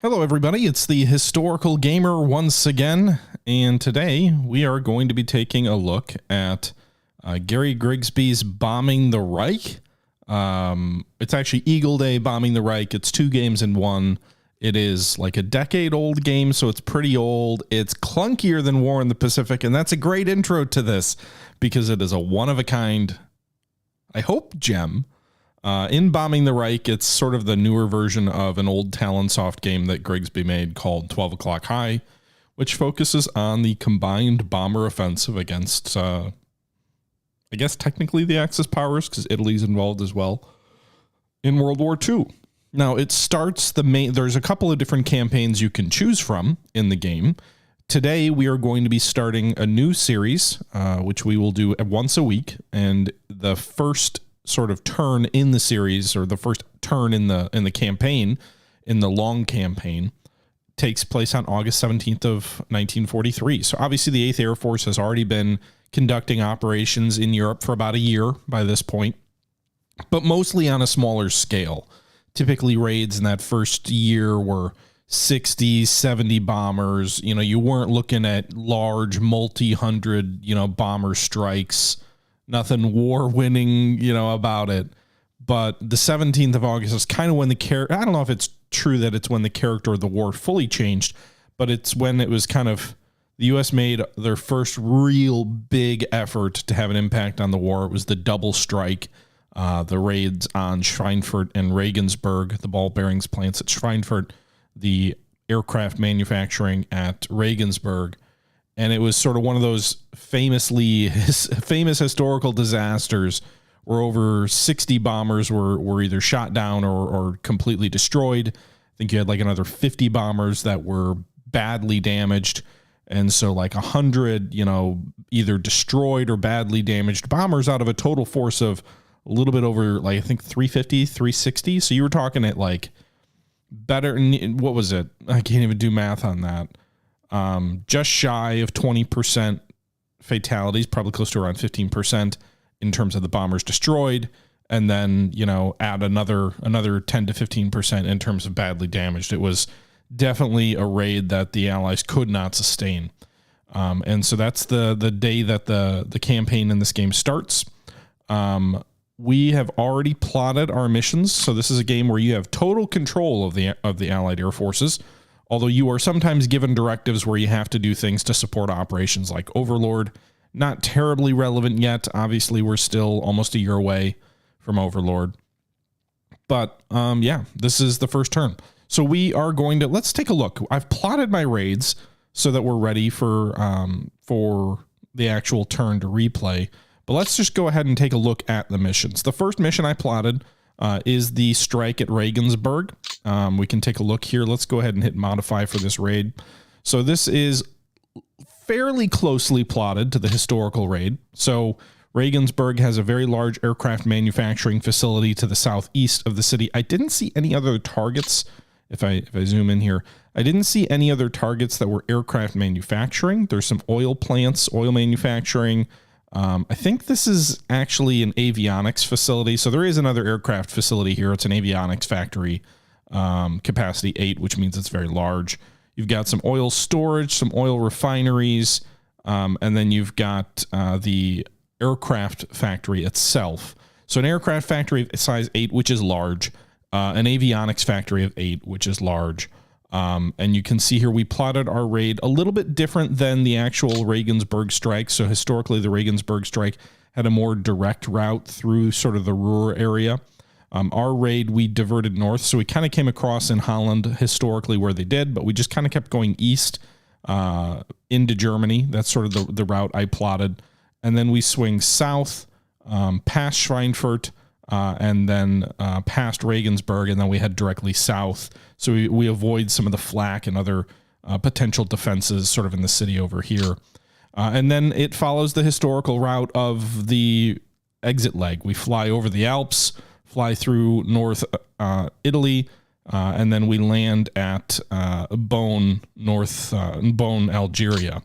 Hello everybody, it's the Historical Gamer once again, and today we are going to be taking a look at Gary Grigsby's Bombing the Reich. It's actually Eagle Day Bombing the Reich. It's 2 games in 1. It is like a decade-old game, so it's pretty old. It's clunkier than War in the Pacific, and that's a great intro to this because it is a one-of-a-kind, I hope, gem. In Bombing the Reich, it's sort of the newer version of an old Talonsoft game that Grigsby made called 12 O'Clock High, which focuses on the combined bomber offensive against, I guess technically the Axis powers, because Italy's involved as well, in World War II. Now, it starts there's a couple of different campaigns you can choose from in the game. Today, we are going to be starting a new series, which we will do once a week, and the first sort of turn in the series, or the first turn in the campaign, in the long campaign, takes place on August 17th of 1943. So obviously the 8th Air Force has already been conducting operations in Europe for about a year by this point, but mostly on a smaller scale. Typically raids in that first year were 60, 70 bombers. You know, you weren't looking at large multi-hundred, bomber strikes. Nothing war-winning, about it. But the 17th of August is kind of when the I don't know if it's true that it's when the character of the war fully changed, but it's when it was kind of, the U.S. made their first real big effort to have an impact on the war. It was the double strike, the raids on Schweinfurt and Regensburg, the ball bearings plants at Schweinfurt, the aircraft manufacturing at Regensburg. And it was sort of one of those famous historical disasters where over 60 bombers were either shot down or completely destroyed. I think you had like another 50 bombers that were badly damaged. And so like 100, either destroyed or badly damaged bombers out of a total force of a little bit over, like, I think 350, 360. So you were talking at like better, what was it? I can't even do math on that. Just shy of 20% fatalities, probably close to around 15% in terms of the bombers destroyed. And then, add another 10 to 15% in terms of badly damaged. It was definitely a raid that the Allies could not sustain. And so that's the day that the campaign in this game starts. We have already plotted our missions. So this is a game where you have total control of the Allied air forces. Although you are sometimes given directives where you have to do things to support operations like Overlord. Not terribly relevant yet. Obviously, we're still almost a year away from Overlord. But yeah, this is the first turn. So we are going to, let's take a look. I've plotted my raids so that we're ready for the actual turn to replay. But let's just go ahead and take a look at the missions. The first mission I plotted is the strike at Regensburg. We can take a look here. Let's go ahead and hit modify for this raid. So this is fairly closely plotted to the historical raid. So Regensburg has a very large aircraft manufacturing facility to the southeast of the city. I didn't see any other targets. If I zoom in here, I didn't see any other targets that were aircraft manufacturing. There's some oil plants, oil manufacturing. I think this is actually an avionics facility. So there is another aircraft facility here. It's an avionics factory, capacity 8, which means it's very large. You've got some oil storage, some oil refineries, and then you've got the aircraft factory itself. So an aircraft factory of size 8, which is large, an avionics factory of 8, which is large. And you can see here we plotted our raid a little bit different than the actual Regensburg strike. So historically, the Regensburg strike had a more direct route through sort of the Ruhr area. Our raid, we diverted north. So we kind of came across in Holland historically where they did, but we just kind of kept going east into Germany. That's sort of the route I plotted. And then we swing south past Schweinfurt, and then past Regensburg, and then we head directly south. So we avoid some of the flak and other potential defenses sort of in the city over here. And then it follows the historical route of the exit leg. We fly over the Alps, fly through North Italy, and then we land at Bonn, Algeria.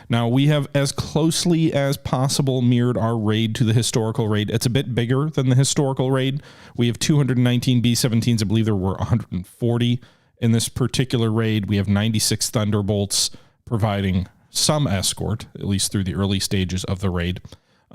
Now, we have as closely as possible mirrored our raid to the historical raid. It's a bit bigger than the historical raid. We have 219 B-17s. I believe there were 140 In this particular raid, we have 96 Thunderbolts providing some escort, at least through the early stages of the raid.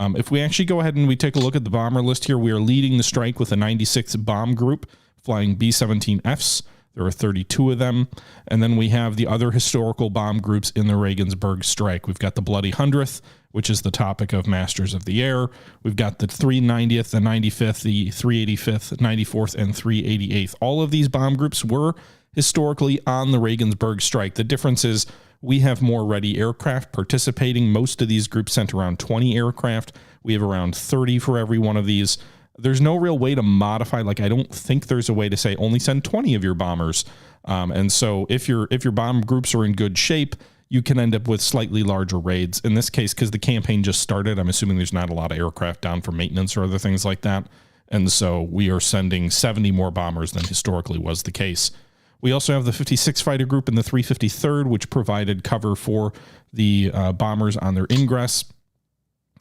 If we actually go ahead and we take a look at the bomber list here, we are leading the strike with a 96 bomb group flying B-17Fs. There are 32 of them. And then we have the other historical bomb groups in the Regensburg strike. We've got the Bloody 100th, which is the topic of Masters of the Air. We've got the 390th, the 95th, the 385th, 94th, and 388th. All of these bomb groups were historically on the Regensburg strike. The difference is we have more ready aircraft participating. Most of these groups sent around 20 aircraft. We have around 30 for every one of these. There's no real way to modify. Like, I don't think there's a way to say only send 20 of your bombers. And so if your bomb groups are in good shape, you can end up with slightly larger raids. In this case, because the campaign just started, I'm assuming there's not a lot of aircraft down for maintenance or other things like that. And so we are sending 70 more bombers than historically was the case. We also have the 56 fighter group and the 353rd, which provided cover for the bombers on their ingress.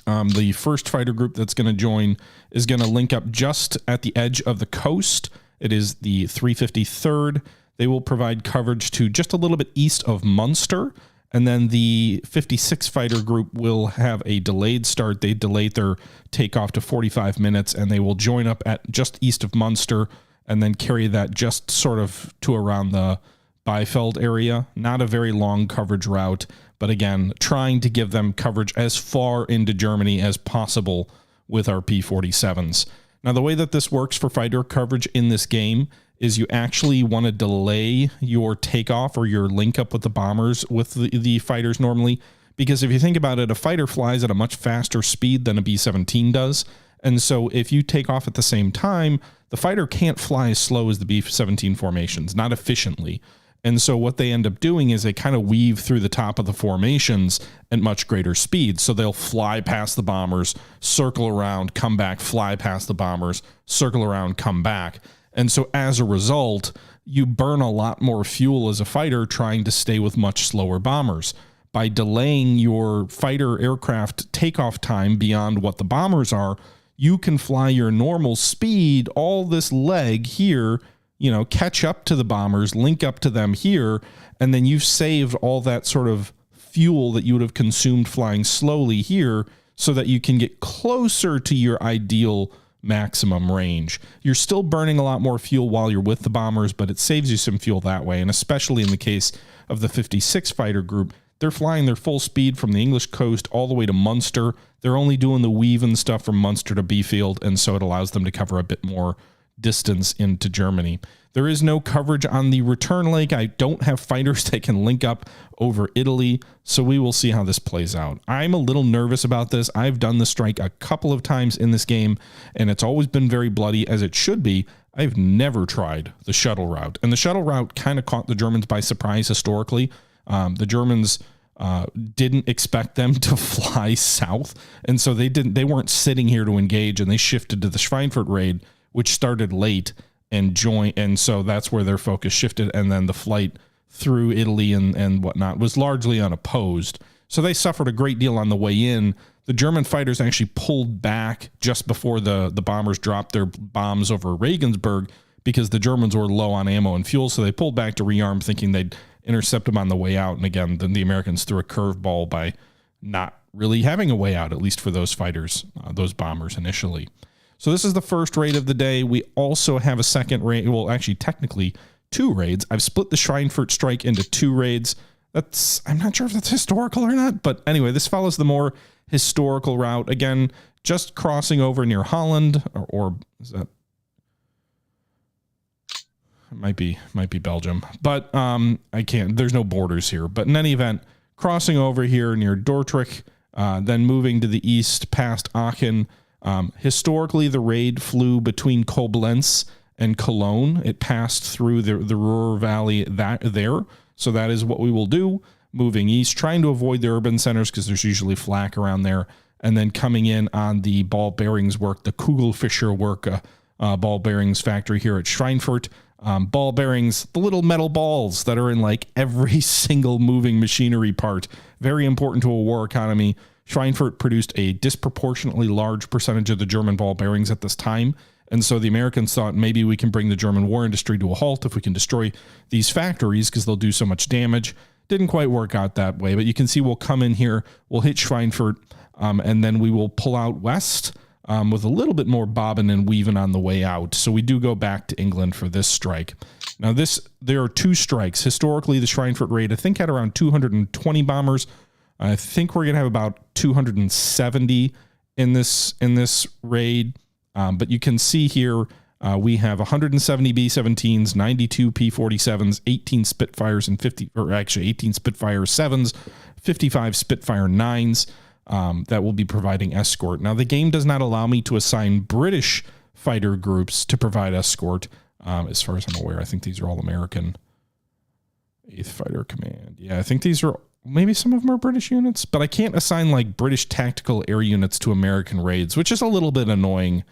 The first fighter group that's going to join is going to link up just at the edge of the coast. It is the 353rd. They will provide coverage to just a little bit east of Munster. And then the 56 fighter group will have a delayed start. They delayed their takeoff to 45 minutes, and they will join up at just east of Munster and then carry that just sort of to around the Bielefeld area. Not a very long coverage route, but again, trying to give them coverage as far into Germany as possible with our P-47s. Now, the way that this works for fighter coverage in this game is you actually want to delay your takeoff or your link up with the bombers with the fighters normally, because if you think about it, a fighter flies at a much faster speed than a B-17 does. And so if you take off at the same time, the fighter can't fly as slow as the B-17 formations, not efficiently. And so what they end up doing is they kind of weave through the top of the formations at much greater speed. So they'll fly past the bombers, circle around, come back, fly past the bombers, circle around, come back. And so as a result, you burn a lot more fuel as a fighter trying to stay with much slower bombers. By delaying your fighter aircraft takeoff time beyond what the bombers are, you can fly your normal speed, all this leg here, catch up to the bombers, link up to them here, and then you've saved all that sort of fuel that you would have consumed flying slowly here so that you can get closer to your ideal maximum range. You're still burning a lot more fuel while you're with the bombers, but it saves you some fuel that way. And especially in the case of the 56 fighter group, they're flying their full speed from the English coast all the way to Munster. They're only doing the weave and stuff from Munster to Bielefeld, and so it allows them to cover a bit more distance into Germany. There is no coverage on the return leg. I don't have fighters that can link up over Italy, so we will see how this plays out. I'm a little nervous about this. I've done the strike a couple of times in this game, and it's always been very bloody, as it should be. I've never tried the shuttle route, and the shuttle route kind of caught the Germans by surprise historically. The Germans didn't expect them to fly south, and so they weren't sitting here to engage, and they shifted to the Schweinfurt raid, which started late and so that's where their focus shifted, and then the flight through Italy and whatnot was largely unopposed. So they suffered a great deal on the way in. The German fighters actually pulled back just before the bombers dropped their bombs over Regensburg because the Germans were low on ammo and fuel, so they pulled back to rearm thinking they'd intercept them on the way out. And again, then the Americans threw a curveball by not really having a way out, at least for those fighters, those bombers initially. So this is the first raid of the day. We also have a second raid. Well, actually, technically, two raids. I've split the Schweinfurt strike into two raids. I'm not sure if that's historical or not, but anyway, this follows the more historical route. Again, just crossing over near Holland, or is that? It might be Belgium, but I can't. There's no borders here. But in any event, crossing over here near Dordrecht, then moving to the east past Aachen. Historically, the raid flew between Koblenz and Cologne. It passed through the Ruhr Valley there. So that is what we will do, moving east, trying to avoid the urban centers because there's usually flak around there, and then coming in on the ball bearings work, the Kugelfischer work, ball bearings factory here at Schweinfurt. Ball bearings, the little metal balls that are in like every single moving machinery part. Very important to a war economy. Schweinfurt produced a disproportionately large percentage of the German ball bearings at this time, And so the Americans thought maybe we can bring the German war industry to a halt if we can destroy these factories because they'll do so much damage. Didn't quite work out that way, but you can see we'll come in here, we'll hit Schweinfurt, and then we will pull out west with a little bit more bobbing and weaving on the way out. So we do go back to England for this strike. Now there are 2 strikes. Historically, the Schweinfurt raid, I think, had around 220 bombers. I think we're going to have about 270 in this raid. But you can see here we have 170 B-17s, 92 P-47s, 18 Spitfires, and 18 Spitfire 7s, 55 Spitfire 9s that will be providing escort. Now, the game does not allow me to assign British fighter groups to provide escort. As far as I'm aware, I think these are all American. 8th Fighter Command. Yeah, I think these are, maybe some of them are British units, but I can't assign like British tactical air units to American raids, which is a little bit annoying.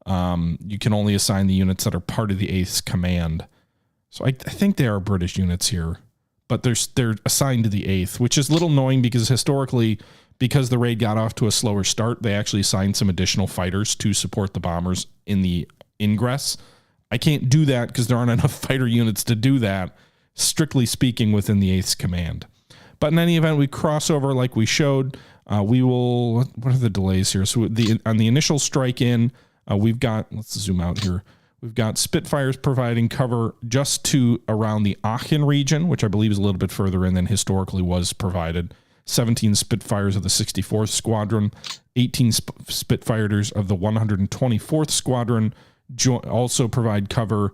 You can only assign the units that are part of the 8th Command. So I think they are British units here, but they're assigned to the 8th, which is a little annoying because historically, because the raid got off to a slower start, they actually assigned some additional fighters to support the bombers in the ingress. I can't do that because there aren't enough fighter units to do that, strictly speaking, within the 8th Command. But in any event, we cross over like we showed. We will, what are the delays here? So on the initial strike in, we've got, let's zoom out here. We've got Spitfires providing cover just to around the Aachen region, which I believe is a little bit further in than historically was provided. 17 Spitfires of the 64th Squadron, 18 Spitfires of the 124th Squadron also provide cover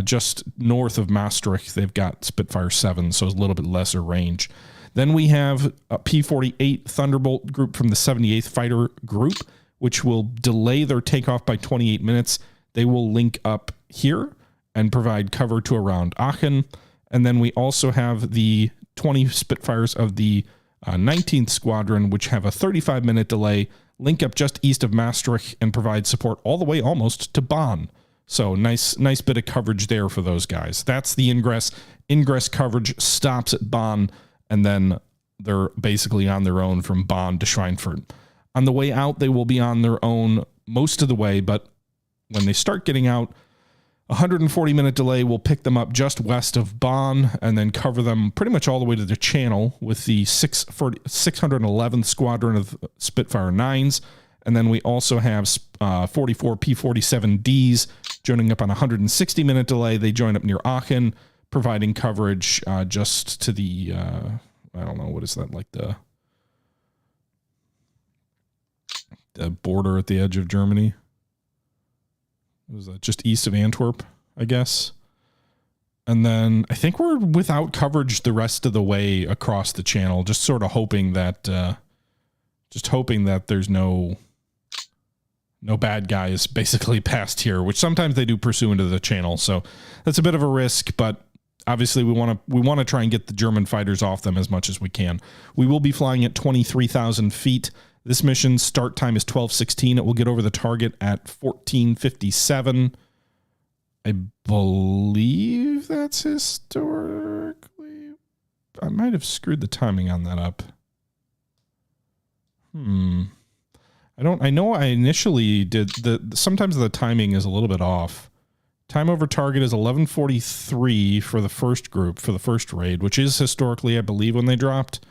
just north of Maastricht. They've got Spitfire 7, so it's a little bit lesser range. Then we have a P-48 Thunderbolt group from the 78th Fighter Group, which will delay their takeoff by 28 minutes. They will link up here and provide cover to around Aachen. And then we also have the 20 Spitfires of the 19th Squadron, which have a 35-minute delay, link up just east of Maastricht, and provide support all the way almost to Bonn. So nice bit of coverage there for those guys. That's the ingress. Ingress coverage stops at Bonn, and then they're basically on their own from Bonn to Schweinfurt. On the way out, they will be on their own most of the way, but when they start getting out, 140-minute delay will pick them up just west of Bonn and then cover them pretty much all the way to the channel with the 611th Squadron of Spitfire 9s. And then we also have 44 P-47Ds joining up on a 160-minute delay. They join up near Aachen, providing coverage just to the, I don't know, what is that, like the border at the edge of Germany? Was that just east of Antwerp, I guess? And then I think we're without coverage the rest of the way across the channel, just sort of hoping that there's no bad guys basically past here, which sometimes they do pursue into the channel. So that's a bit of a risk, but obviously we want to try and get the German fighters off them as much as we can. We will be flying at 23,000 feet. This mission's start time is 12:16. It will get over the target at 14:57. I believe that's historically. I might have screwed the timing on that up. I know I initially did sometimes the timing is a little bit off. Time over target is 11:43 for the first group, for the first raid, which is historically, I believe, when they dropped.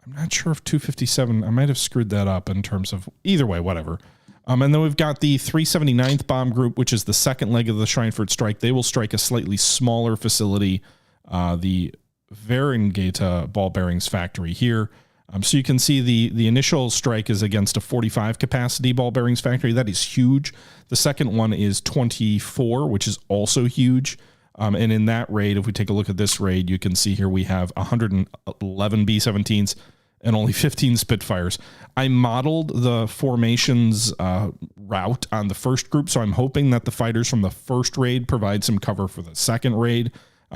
I'm not sure if 257, I might have screwed that up in terms of, either way, whatever. And then we've got the 379th Bomb Group, which is the second leg of the Schweinfurt strike. They will strike a slightly smaller facility, the Varengaeta ball bearings factory here. So you can see the initial strike is against a 45 capacity ball bearings factory. That is huge. The second one is 24, which is also huge. And in that raid, if we take a look at this raid, you can see here we have 111 B-17s and only 15 Spitfires. I modeled the formations route on the first group, so I'm hoping that the fighters from the first raid provide some cover for the second raid,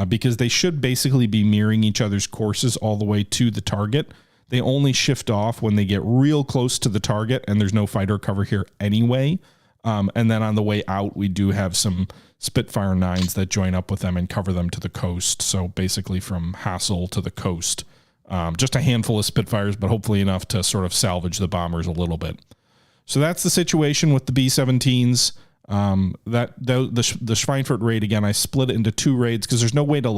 because they should basically be mirroring each other's courses all the way to the target. They only shift off when they get real close to the target, and there's no fighter cover here anyway. And then on the way out, we do have some Spitfire 9s that join up with them and cover them to the coast. So basically from Hassel to the coast. Just a handful of Spitfires, but hopefully enough to sort of salvage the bombers a little bit. So that's the situation with the B-17s. The Schweinfurt raid, again, I split it into 2 raids because there's no way to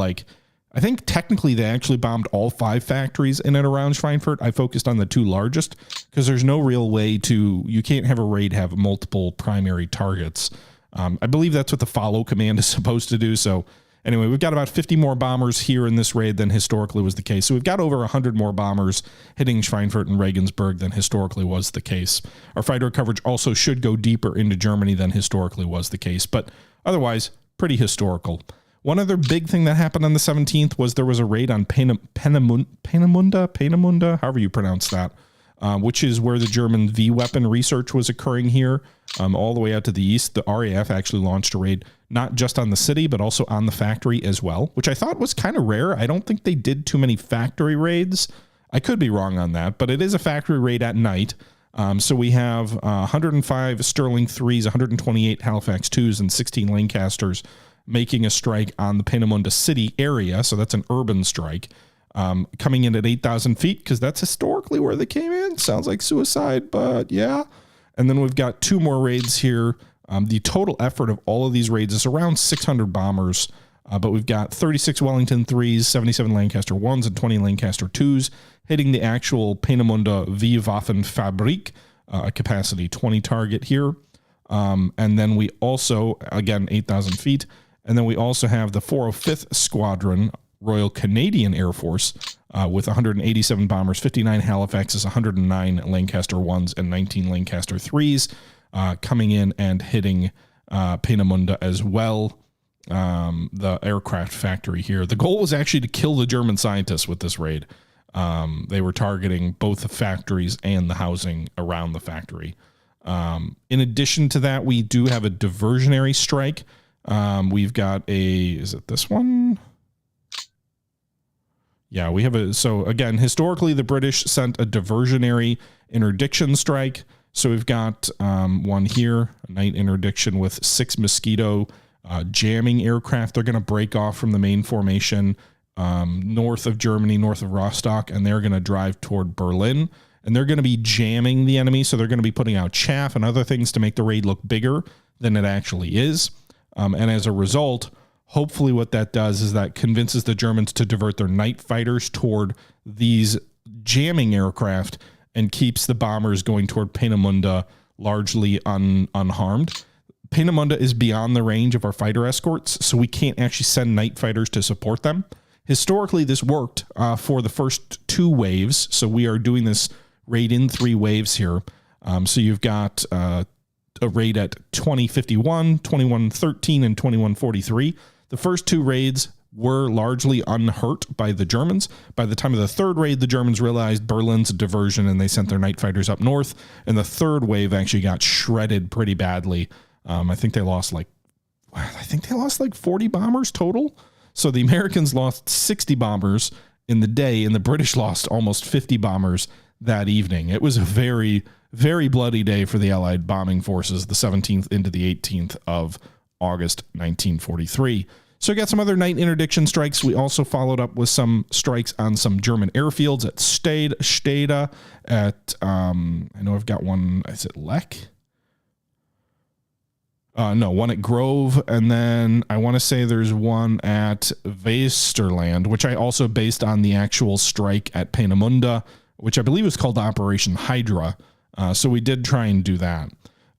I think technically they actually bombed all 5 factories in and around Schweinfurt. I focused on the 2 largest because there's no real way you can't have a raid have multiple primary targets. I believe that's what the follow command is supposed to do. So anyway, we've got about 50 more bombers here in this raid than historically was the case. So we've got over 100 more bombers hitting Schweinfurt and Regensburg than historically was the case. Our fighter coverage also should go deeper into Germany than historically was the case, but otherwise pretty historical. One other big thing that happened on the 17th was there was a raid on Peenemünde, however you pronounce that, which is where the German V-weapon research was occurring here, all the way out to the east. The RAF actually launched a raid not just on the city, but also on the factory as well, which I thought was kind of rare. I don't think they did too many factory raids. I could be wrong on that, but it is a factory raid at night. So we have 105 Sterling 3s, 128 Halifax 2s, and 16 Lancasters making a strike on the Peenemünde city area. So that's an urban strike, coming in at 8,000 feet because that's historically where they came in. Sounds like suicide, but yeah. And then we've got 2 more raids here. The total effort of all of these raids is around 600 bombers, but we've got 36 Wellington 3s, 77 Lancaster 1s, and 20 Lancaster 2s hitting the actual Peenemünde V-Waffenfabrik, capacity 20 target here. And then we also, again, 8,000 feet. And then we also have the 405th Squadron, Royal Canadian Air Force, with 187 bombers, 59 Halifaxes, 109 Lancaster 1s, and 19 Lancaster 3s, coming in and hitting Peenemünde as well, the aircraft factory here. The goal was actually to kill the German scientists with this raid. They were targeting both the factories and the housing around the factory. In addition to that, we do have a diversionary strike. We've got is it this one? Yeah, we have so again, historically, the British sent a diversionary interdiction strike. So we've got one here, a night interdiction with 6 Mosquito jamming aircraft. They're going to break off from the main formation north of Germany, north of Rostock, and they're going to drive toward Berlin. And they're going to be jamming the enemy, so they're going to be putting out chaff and other things to make the raid look bigger than it actually is. And as a result, hopefully what that does is that convinces the Germans to divert their night fighters toward these jamming aircraft and keeps the bombers going toward Peenemünde largely unharmed. Peenemünde is beyond the range of our fighter escorts, so we can't actually send night fighters to support them. Historically, this worked for the first 2 waves, so we are doing this raid in 3 waves here. So you've got a raid at 2051, 2113, and 2143. The first 2 raids were largely unhurt by the Germans. By the time of the 3rd raid, the Germans realized Berlin's a diversion and they sent their night fighters up north. And the 3rd wave actually got shredded pretty badly. I think they lost like 40 bombers total. So the Americans lost 60 bombers in the day and the British lost almost 50 bombers that evening. It was a very, very bloody day for the Allied bombing forces, the 17th into the 18th of August 1943. So we got some other night interdiction strikes. We also followed up with some strikes on some German airfields at Stade, at, I know I've got one, is it Lech? No, one at Grove, and then I want to say there's one at Westerland, which I also based on the actual strike at Peenemünde, which I believe was called Operation Hydra. So we did try and do that.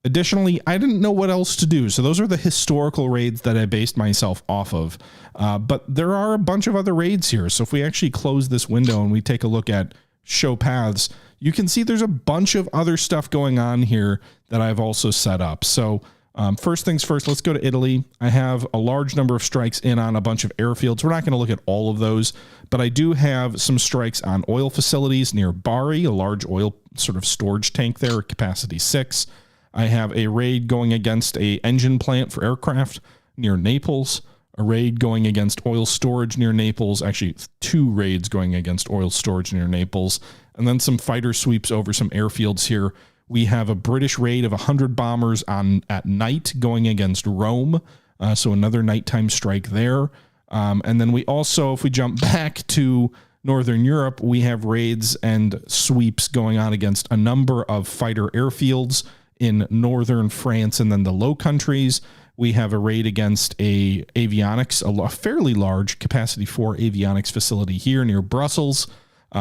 Additionally, I didn't know what else to do. So those are the historical raids that I based myself off of. But there are a bunch of other raids here. So if we actually close this window and we take a look at show paths, you can see there's a bunch of other stuff going on here that I've also set up. So first things first, let's go to Italy. I have a large number of strikes in on a bunch of airfields. We're not going to look at all of those, but I do have some strikes on oil facilities near Bari, a large oil sort of storage tank there, capacity 6. I have a raid going against a engine plant for aircraft near Naples, a raid going against oil storage near Naples, actually 2 raids going against oil storage near Naples, and then some fighter sweeps over some airfields here. We have a British raid of 100 bombers at night going against Rome, so another nighttime strike there. And then we also, if we jump back to Northern Europe, we have raids and sweeps going on against a number of fighter airfields in northern France and then the Low Countries. We have a raid against a fairly large capacity 4 avionics facility here near Brussels.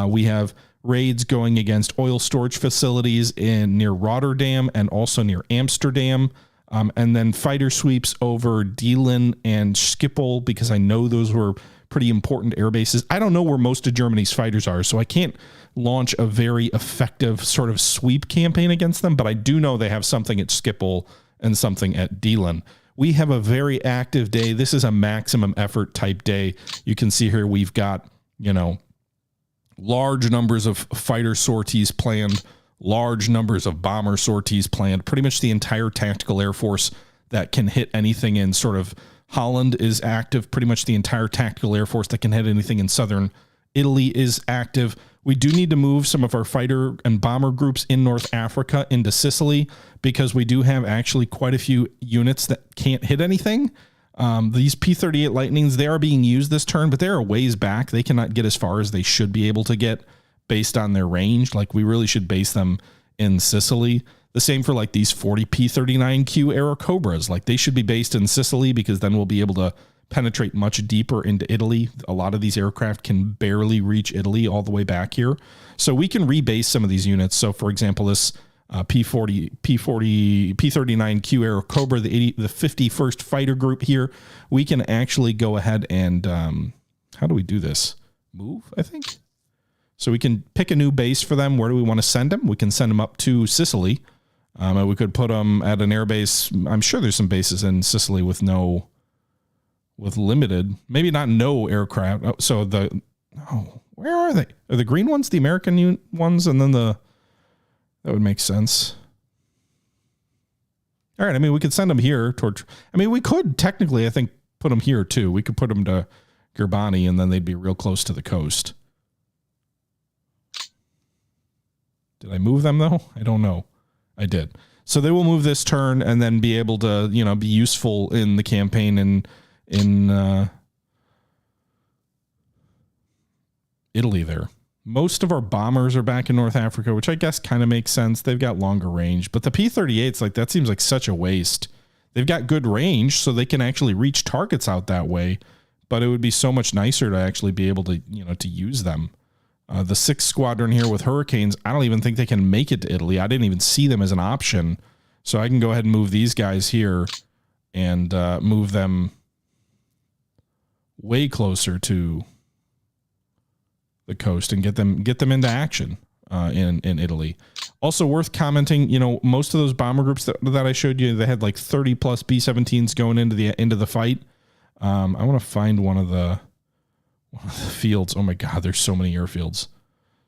We have raids going against oil storage facilities near Rotterdam and also near Amsterdam. And then fighter sweeps over Dielen and Schiphol, because I know those were pretty important air bases. I don't know where most of Germany's fighters are, so I can't launch a very effective sort of sweep campaign against them, but I do know they have something at Schiphol and something at Dielen. We have a very active day. This is a maximum effort type day. You can see here we've got, large numbers of fighter sorties planned, large numbers of bomber sorties planned. Pretty much the entire tactical air force that can hit anything in sort of Holland is active. Pretty much the entire tactical air force that can hit anything in southern Italy is active. We do need to move some of our fighter and bomber groups in North Africa into Sicily, because we do have actually quite a few units that can't hit anything. These P-38 Lightnings, they are being used this turn, but they're a ways back. They cannot get as far as they should be able to get based on their range. Like, we really should base them in Sicily. The same for like these 40 P-39Q Aerocobras. Like, they should be based in Sicily, because then we'll be able to penetrate much deeper into Italy. A lot of these aircraft can barely reach Italy all the way back here. So we can rebase some of these units. So for example, this P-39Q Aerocobra, the 51st Fighter Group here, we can actually go ahead and, how do we do this? Move, I think. So we can pick a new base for them. Where do we want to send them? We can send them up to Sicily. And we could put them at an air base. I'm sure there's some bases in Sicily with limited, maybe not no aircraft. Where are they? Are the green ones the American ones? And then that would make sense. All right. I mean, we could send them here we could technically, I think, put them here too. We could put them to Gerbani, and then they'd be real close to the coast. Did I move them though? I don't know. I did. So they will move this turn and then be able to, be useful in the campaign in Italy there. Most of our bombers are back in North Africa, which I guess kind of makes sense. They've got longer range, but the P-38s, like, that seems like such a waste. They've got good range, so they can actually reach targets out that way, but it would be so much nicer to actually be able to, to use them. The 6th Squadron here with Hurricanes, I don't even think they can make it to Italy. I didn't even see them as an option. So I can go ahead and move these guys here and move them way closer to the coast and get them into action in Italy. Also worth commenting, most of those bomber groups that I showed you, they had like 30 plus B-17s going into the fight. I want to find one of the fields. Oh my God, there's so many airfields.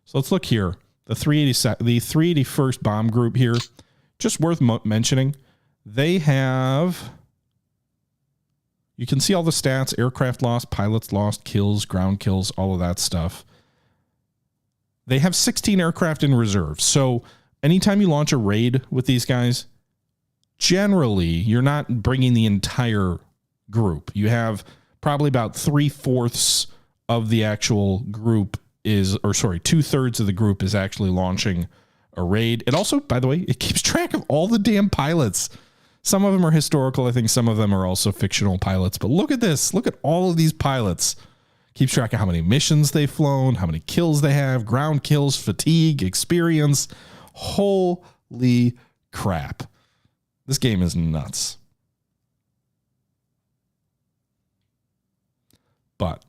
So let's look here. The 381st bomb group here, just worth mentioning. They have, you can see all the stats: aircraft lost, pilots lost, kills, ground kills, all of that stuff. They have 16 aircraft in reserve. So anytime you launch a raid with these guys, generally you're not bringing the entire group. You have probably about 3/4 of the actual group 2/3 of the group is actually launching a raid. It also, by the way, it keeps track of all the damn pilots. Some of them are historical. I think some of them are also fictional pilots, but look at this. Look at all of these pilots. Keeps track of how many missions they've flown, how many kills they have, ground kills, fatigue, experience. Holy crap. This game is nuts. But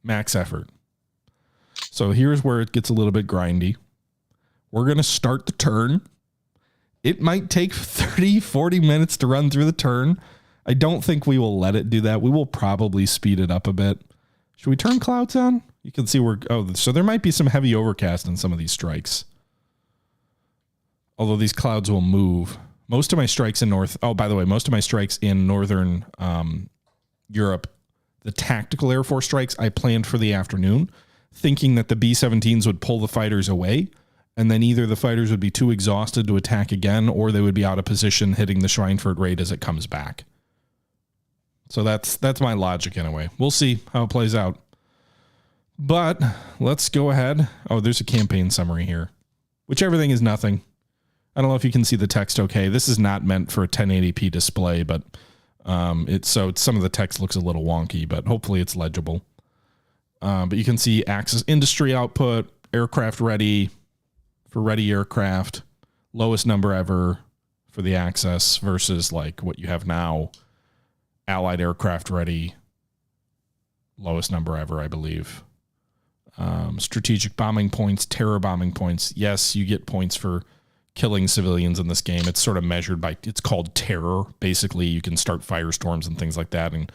max effort. So here's where it gets a little bit grindy. We're going to start the turn. It might take 30, 40 minutes to run through the turn. I don't think we will let it do that. We will probably speed it up a bit. Should we turn clouds on? You can see so there might be some heavy overcast in some of these strikes. Although these clouds will move. Most of my strikes in most of my strikes in northern Europe, the tactical Air Force strikes, I planned for the afternoon, thinking that the B-17s would pull the fighters away, and then either the fighters would be too exhausted to attack again, or they would be out of position hitting the Schweinfurt raid as it comes back. So that's my logic anyway. We'll see how it plays out. But let's go ahead. Oh, there's a campaign summary here. which everything is nothing. I don't know if you can see the text okay. This is not meant for a 1080p display, but some of the text looks a little wonky, but hopefully it's legible. But you can see Axis industry output, aircraft ready for ready aircraft, lowest number ever for the Axis versus like what you have now, Allied aircraft ready, lowest number ever, I believe. Strategic bombing points, terror bombing points. Yes, you get points for killing civilians in this game. It's sort of measured by, it's called terror. Basically, you can start firestorms and things like that, and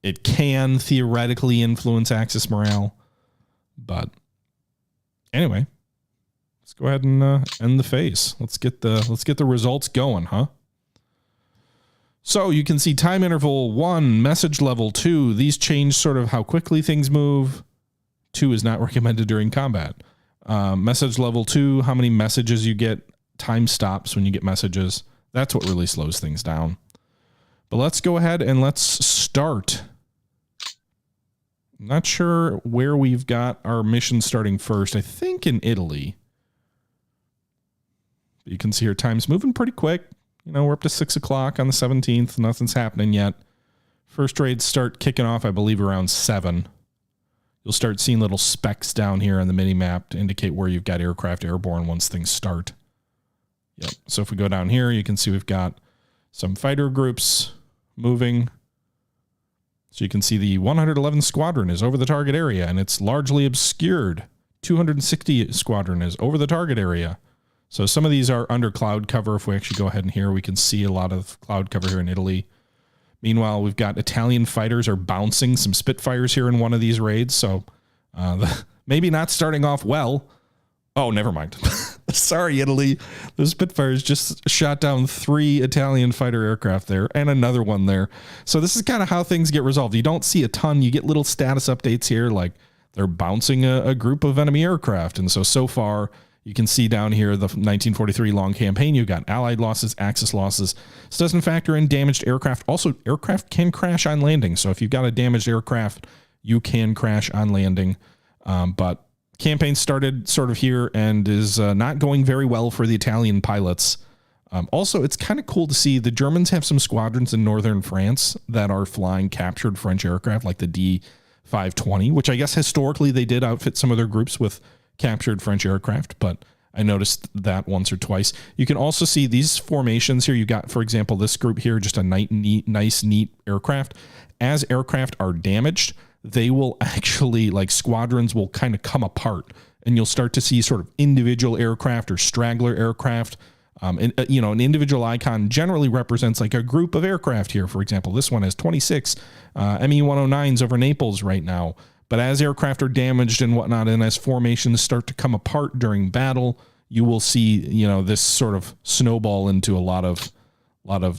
it can theoretically influence Axis morale. But anyway, let's go ahead and end the phase. Let's get the results going, huh? So you can see time interval 1, message level 2. These change sort of how quickly things move. 2 is not recommended during combat. Message level 2, how many messages you get. Time stops when you get messages. That's what really slows things down. But let's go ahead and let's start. Not sure where we've got our mission starting first. I think in Italy. You can see here time's moving pretty quick. You know, we're up to 6 o'clock on the 17th. Nothing's happening yet. First raids start kicking off, I believe, around 7. You'll start seeing little specks down here on the mini-map to indicate where you've got aircraft airborne once things start. Yep. So if we go down here, you can see we've got some fighter groups moving. So you can see the 111 Squadron is over the target area, and it's largely obscured. 260 Squadron is over the target area. So some of these are under cloud cover. If we actually go ahead and here, we can see a lot of cloud cover here in Italy. Meanwhile, we've got Italian fighters are bouncing some Spitfires here in one of these raids. So maybe not starting off well. Oh, never mind. Sorry, Italy. The Spitfires just shot down 3 Italian fighter aircraft there and another one there. So this is kind of how things get resolved. You don't see a ton. You get little status updates here, like they're bouncing a group of enemy aircraft. And so far, you can see down here the 1943 long campaign. You've got Allied losses, Axis losses. This doesn't factor in damaged aircraft. Also, aircraft can crash on landing. So if you've got a damaged aircraft, you can crash on landing. But campaign started sort of here and is not going very well for the Italian pilots. Also, it's kind of cool to see the Germans have some squadrons in northern France that are flying captured French aircraft like the D-520, which I guess historically they did outfit some of their groups with captured French aircraft, but I noticed that once or twice. You can also see these formations here. You got, for example, this group here, just a nice, neat aircraft. As aircraft are damaged, they will actually, like squadrons will kind of come apart, and you'll start to see sort of individual aircraft or straggler aircraft. An individual icon generally represents like a group of aircraft here. For example, this one has 26 Me-109s over Naples right now. But as aircraft are damaged and whatnot, and as formations start to come apart during battle, you will see, this sort of snowball into a lot of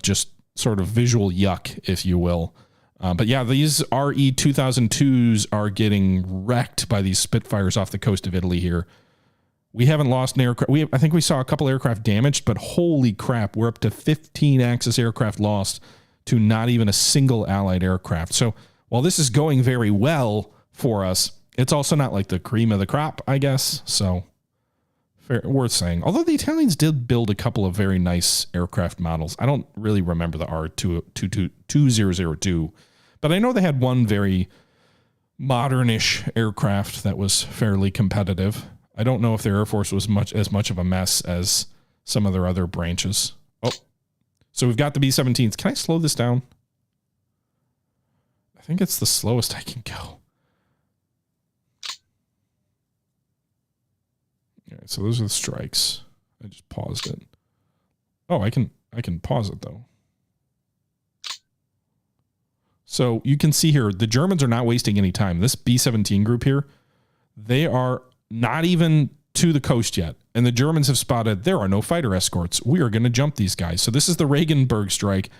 just sort of visual yuck, if you will. But yeah, these RE-2002s are getting wrecked by these Spitfires off the coast of Italy here. We haven't lost an aircraft. I think we saw a couple aircraft damaged, but holy crap, we're up to 15 Axis aircraft lost to not even a single Allied aircraft. So while this is going very well for us, it's also not like the cream of the crop, I guess. So worth saying. Although the Italians did build a couple of very nice aircraft models. I don't really remember the R2002, but I know they had one very modernish aircraft that was fairly competitive. I don't know if their Air Force was as much of a mess as some of their other branches. Oh, so we've got the B-17s. Can I slow this down? I think it's the slowest I can go. All right, so those are the strikes. I just paused it. Oh, I can pause it though. So you can see here, the Germans are not wasting any time. This B-17 group here, they are not even to the coast yet. And the Germans have spotted there are no fighter escorts. We are going to jump these guys. So this is the Regensburg strike.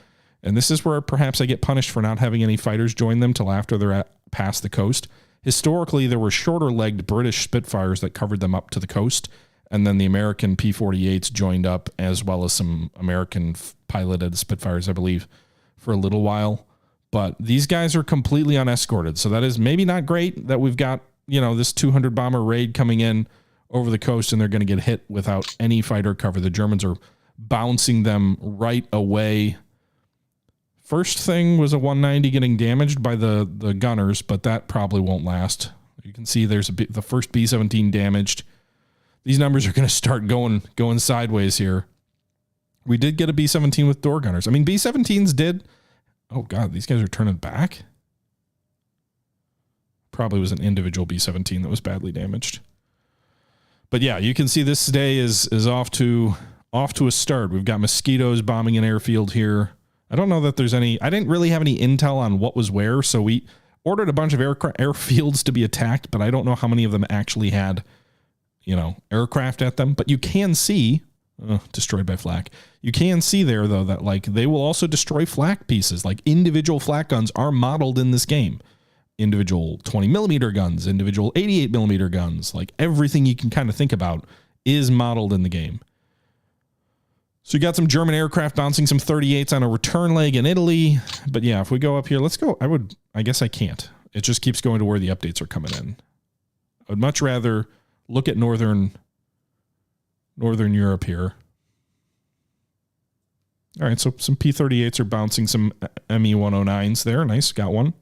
And this is where perhaps I get punished for not having any fighters join them till after they're past the coast. Historically, there were shorter-legged British Spitfires that covered them up to the coast, and then the American P-48s joined up, as well as some American piloted Spitfires, I believe, for a little while. But these guys are completely unescorted, so that is maybe not great that we've got, this 200 bomber raid coming in over the coast, and they're going to get hit without any fighter cover. The Germans are bouncing them right away. First thing was a 190 getting damaged by the gunners, but that probably won't last. You can see there's the first B-17 damaged. These numbers are going to start going sideways here. We did get a B-17 with door gunners. I mean, B-17s did. Oh, God, these guys are turning back. Probably was an individual B-17 that was badly damaged. But yeah, you can see this day is off to a start. We've got mosquitoes bombing an airfield here. I don't know that there's any. I didn't really have any intel on what was where, so we ordered a bunch of airfields to be attacked, but I don't know how many of them actually had, aircraft at them. But you can see, destroyed by flak. You can see there, though, that like they will also destroy flak pieces. Like individual flak guns are modeled in this game. Individual 20 millimeter guns, individual 88 millimeter guns, like everything you can kind of think about is modeled in the game. So you got some German aircraft bouncing some 38s on a return leg in Italy. But yeah, if we go up here, let's go. I guess I can't. It just keeps going to where the updates are coming in. I would much rather look at Northern Europe here. All right, so some P-38s are bouncing some Me-109s there. Nice, got one.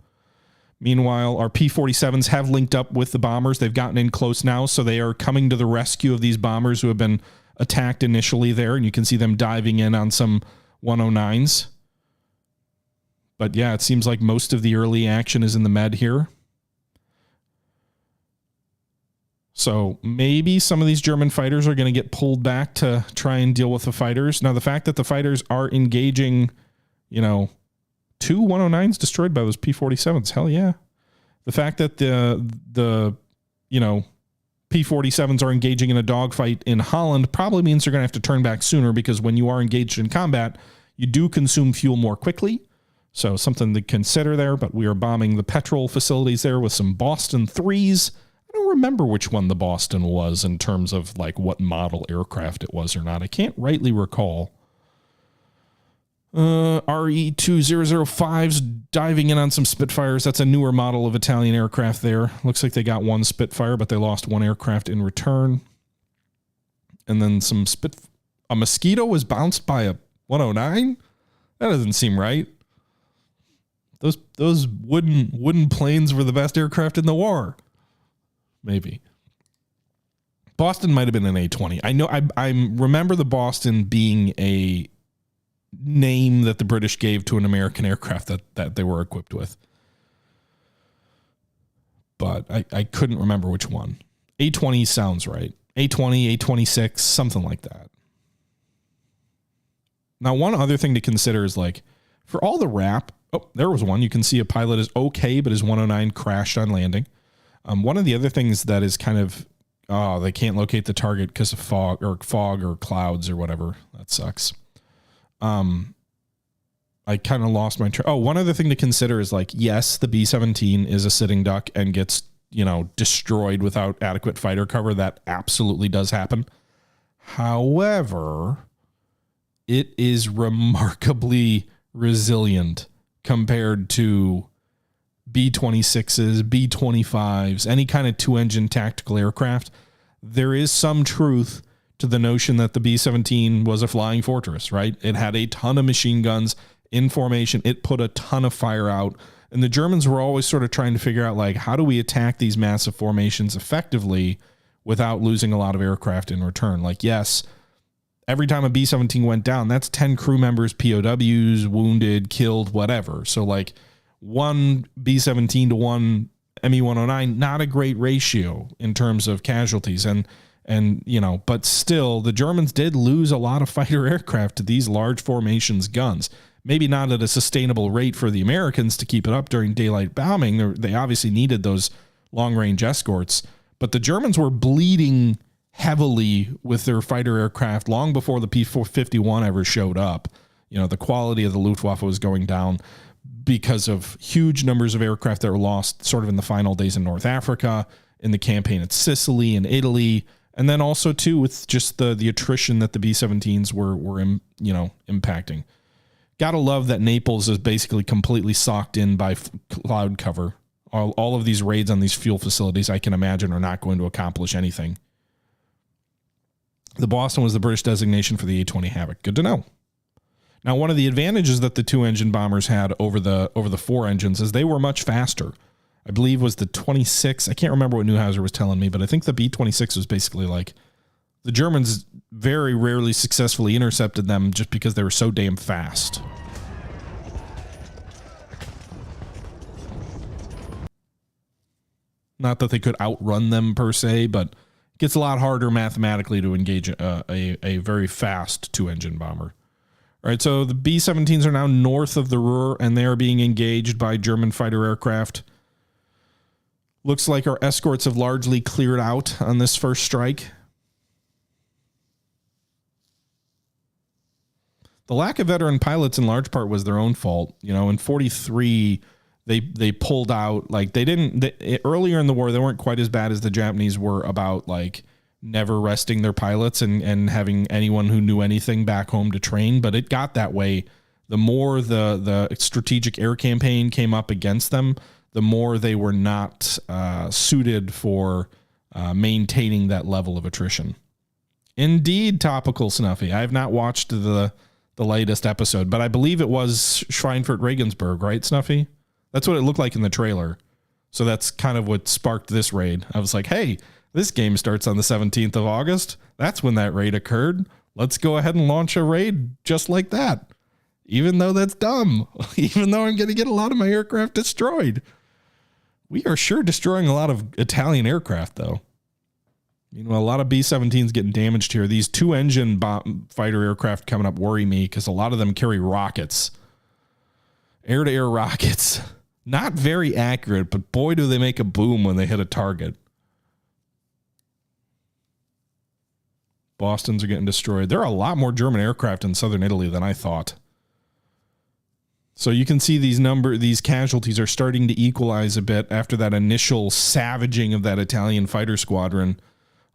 Meanwhile, our P-47s have linked up with the bombers. They've gotten in close now, so they are coming to the rescue of these bombers who have been attacked initially there, and you can see them diving in on some 109s. But yeah, it seems like most of the early action is in the med here. So maybe some of these German fighters are going to get pulled back to try and deal with the fighters. Now, the fact that the fighters are engaging, 2 109s destroyed by those P-47s, hell yeah. The fact that the P-47s are engaging in a dogfight in Holland probably means they're going to have to turn back sooner, because when you are engaged in combat, you do consume fuel more quickly. So something to consider there, but we are bombing the petrol facilities there with some Boston 3s. I don't remember which one the Boston was in terms of like what model aircraft it was or not. I can't rightly recall. RE-2005s diving in on some Spitfires. That's a newer model of Italian aircraft there. Looks like they got one Spitfire, but they lost one aircraft in return. And then a Mosquito was bounced by a 109? That doesn't seem right. Those wooden planes were the best aircraft in the war. Maybe. Boston might have been an A-20. I know I remember the Boston being a name that the British gave to an American aircraft that they were equipped with. But I couldn't remember which one. A-20 sounds right. A-20, A-26, something like that. Now, one other thing to consider is like, for all the rap, there was one. You can see a pilot is okay, but his 109 crashed on landing. One of the other things that is kind of, they can't locate the target because of fog or clouds or whatever. That sucks. I kind of lost my train. One other thing to consider is like, yes, the B-17 is a sitting duck and gets, destroyed without adequate fighter cover. That absolutely does happen. However, it is remarkably resilient compared to B-26s, B-25s, any kind of two-engine tactical aircraft. There is some truth to the notion that the B-17 was a flying fortress, right? It had a ton of machine guns in formation. It put a ton of fire out. And the Germans were always sort of trying to figure out, like, how do we attack these massive formations effectively without losing a lot of aircraft in return? Like, yes, every time a B-17 went down, that's 10 crew members, POWs, wounded, killed, whatever. So, like, one B-17 to one Me-109, not a great ratio in terms of casualties. And but still, the Germans did lose a lot of fighter aircraft to these large formations guns. Maybe not at a sustainable rate for the Americans to keep it up during daylight bombing. They obviously needed those long-range escorts. But the Germans were bleeding heavily with their fighter aircraft long before the P-51 ever showed up. The quality of the Luftwaffe was going down because of huge numbers of aircraft that were lost sort of in the final days in North Africa, in the campaign at Sicily and Italy. And then also, too, with just the attrition that the B-17s were impacting. Gotta love that Naples is basically completely socked in by cloud cover. All of these raids on these fuel facilities, I can imagine, are not going to accomplish anything. The Boston was the British designation for the A-20 Havoc. Good to know. Now, one of the advantages that the 2-engine bombers had over the 4 engines is they were much faster. I believe was the 26. I can't remember what Neuhauser was telling me, but I think the B-26 was basically like the Germans very rarely successfully intercepted them just because they were so damn fast. Not that they could outrun them per se, but it gets a lot harder mathematically to engage a very fast 2-engine bomber. All right, so the B-17s are now north of the Ruhr, and they are being engaged by German fighter aircraft. Looks like our escorts have largely cleared out on this first strike. The lack of veteran pilots in large part was their own fault. You know, in 43, they pulled out. Like, earlier in the war, they weren't quite as bad as the Japanese were about, like, never resting their pilots and having anyone who knew anything back home to train. But it got that way. The more the strategic air campaign came up against them, the more they were not suited for maintaining that level of attrition. Indeed, Topical Snuffy. I have not watched the latest episode, but I believe it was Schweinfurt Regensburg, right, Snuffy? That's what it looked like in the trailer. So that's kind of what sparked this raid. I was like, hey, this game starts on the 17th of August. That's when that raid occurred. Let's go ahead and launch a raid just like that. Even though that's dumb. Even though I'm going to get a lot of my aircraft destroyed. We are sure destroying a lot of Italian aircraft, though. Meanwhile, a lot of B-17s getting damaged here. These 2-engine fighter aircraft coming up worry me because a lot of them carry rockets. Air-to-air rockets. Not very accurate, but boy, do they make a boom when they hit a target. Bostons are getting destroyed. There are a lot more German aircraft in southern Italy than I thought. So you can see these casualties are starting to equalize a bit after that initial savaging of that Italian fighter squadron.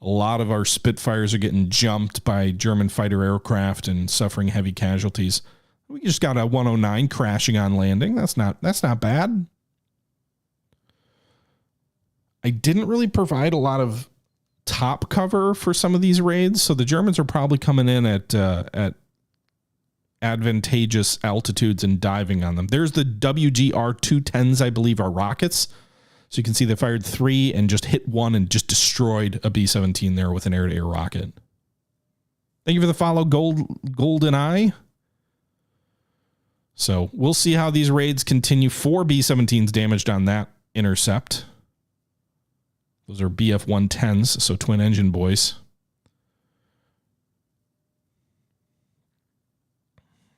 A lot of our Spitfires are getting jumped by German fighter aircraft and suffering heavy casualties. We just got a 109 crashing on landing. That's not bad. I didn't really provide a lot of top cover for some of these raids, so the Germans are probably coming in at advantageous altitudes and diving on them. There's the WGR-210s, I believe, are rockets. So you can see they fired 3 and just hit 1 and just destroyed a B-17 there with an air-to-air rocket. Thank you for the follow, Golden Eye. So we'll see how these raids continue. 4 B-17s damaged on that intercept. Those are BF-110s, so twin engine boys.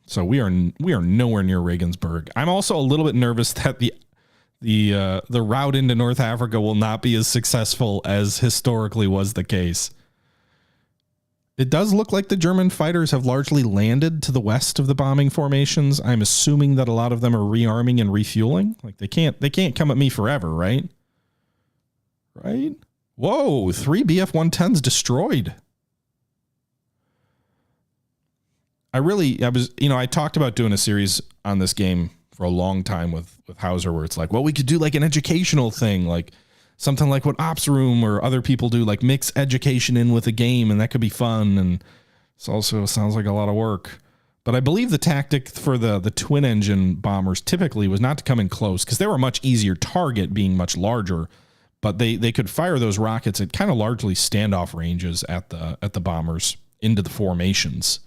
So we are nowhere near Regensburg. I'm also a little bit nervous that the route into North Africa will not be as successful as historically was the case. It does look like the German fighters have largely landed to the west of the bombing formations. I'm assuming that a lot of them are rearming and refueling. Like they can't come at me forever, right? Right? Whoa, 3 BF-110s destroyed. I talked about doing a series on this game for a long time with Hauser, where it's like, well, we could do like an educational thing, like something like what Ops Room or other people do, like mix education in with a game, and that could be fun. And it also sounds like a lot of work. But I believe the tactic for the twin engine bombers typically was not to come in close because they were a much easier target, being much larger. But they could fire those rockets at kind of largely standoff ranges at the bombers into the formations.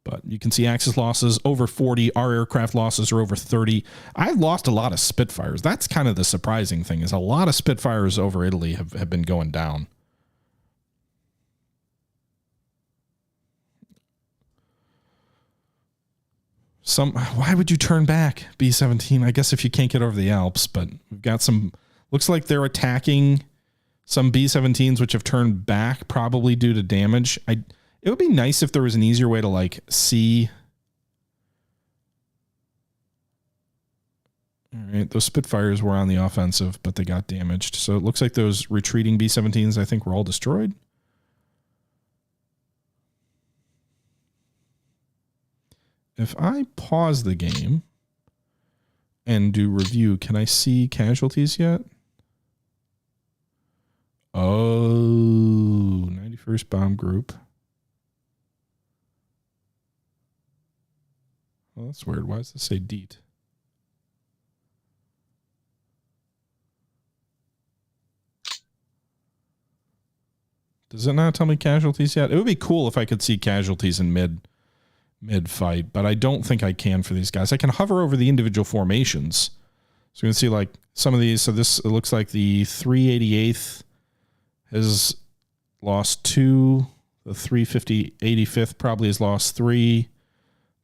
But you can see Axis losses over 40. Our aircraft losses are over 30. I've lost a lot of Spitfires. That's kind of the surprising thing, is a lot of Spitfires over Italy have been going down. Why would you turn back, B-17? I guess if you can't get over the Alps, but we've got some, looks like they're attacking some B-17s which have turned back, probably due to damage. It would be nice if there was an easier way to like see. All right, those Spitfires were on the offensive, but they got damaged. So it looks like those retreating B-17s, I think, were all destroyed. If I pause the game and do review, can I see casualties yet? Oh, First bomb group. Well, that's weird. Why does this say DEET? Does it not tell me casualties yet? It would be cool if I could see casualties in mid fight, but I don't think I can for these guys. I can hover over the individual formations. So you can see like some of these. So this, it looks like the 388th has lost 2. The 85th probably has lost 3.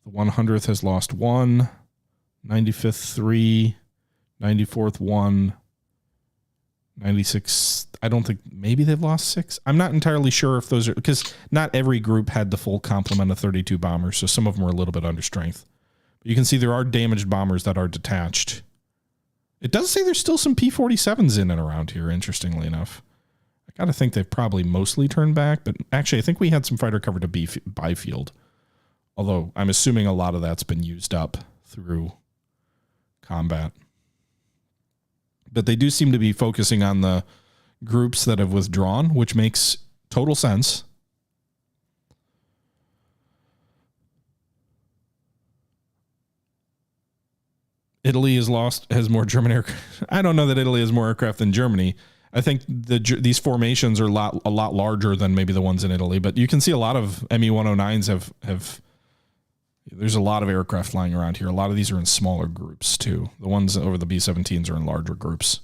The 100th has lost 1. 95th 3. 94th 1. 96. I don't think, maybe they've lost 6. I'm not entirely sure if those are, because not every group had the full complement of 32 bombers, so some of them were a little bit under strength. But you can see there are damaged bombers that are detached. It does say there's still some P-47s in and around here, interestingly enough. I got to think they've probably mostly turned back, but actually I think we had some fighter cover to Byfield. Although I'm assuming a lot of that's been used up through combat. But they do seem to be focusing on the groups that have withdrawn, which makes total sense. Italy has more German aircraft. I don't know that Italy has more aircraft than Germany. I think these formations are a lot larger than maybe the ones in Italy, but you can see a lot of Me-109s have there's a lot of aircraft flying around here. A lot of these are in smaller groups too. The ones over the B-17s are in larger groups.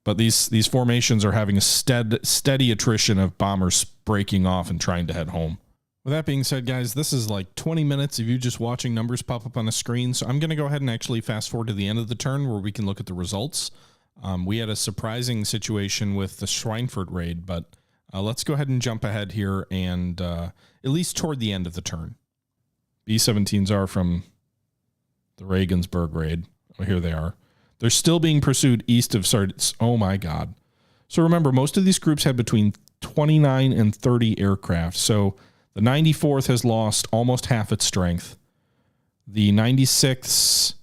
But these formations are having a steady attrition of bombers breaking off and trying to head home. With that being said, guys, this is like 20 minutes of you just watching numbers pop up on the screen. So I'm going to go ahead and actually fast forward to the end of the turn where we can look at the results. We had a surprising situation with the Schweinfurt raid, but let's go ahead and jump ahead here and at least toward the end of the turn. B-17s are from the Regensburg raid. Oh, here they are. They're still being pursued east of Sardis. Oh my God. So remember, most of these groups had between 29 and 30 aircraft. So the 94th has lost almost half its strength. The 96th,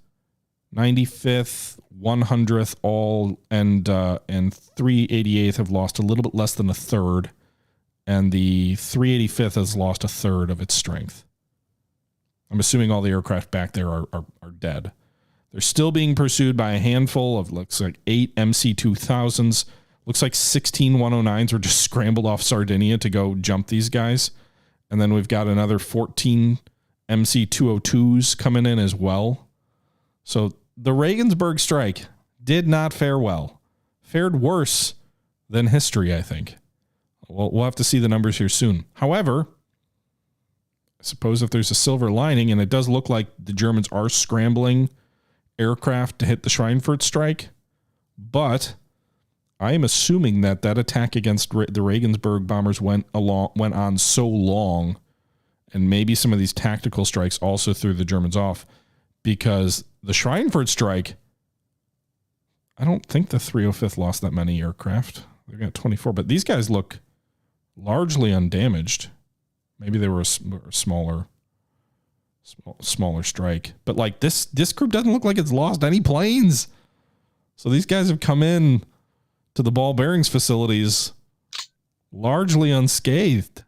95th, 100th, all and 388th have lost a little bit less than a third. And the 385th has lost a third of its strength. I'm assuming all the aircraft back there are dead. They're still being pursued by a handful of, looks like 8 MC-2000s. Looks like 16 109s were just scrambled off Sardinia to go jump these guys. And then we've got another 14 MC-202s coming in as well. So the Regensburg strike did not fare well. Fared worse than history, I think. We'll have to see the numbers here soon. However, I suppose if there's a silver lining, and it does look like the Germans are scrambling aircraft to hit the Schweinfurt strike, but I am assuming that attack against the Regensburg bombers went on so long, and maybe some of these tactical strikes also threw the Germans off, because the Schweinfurt strike, I don't think the 305th lost that many aircraft. They've got 24, but these guys look largely undamaged. Maybe they were a smaller strike, but like this group doesn't look like it's lost any planes. So these guys have come in to the ball bearings facilities largely unscathed.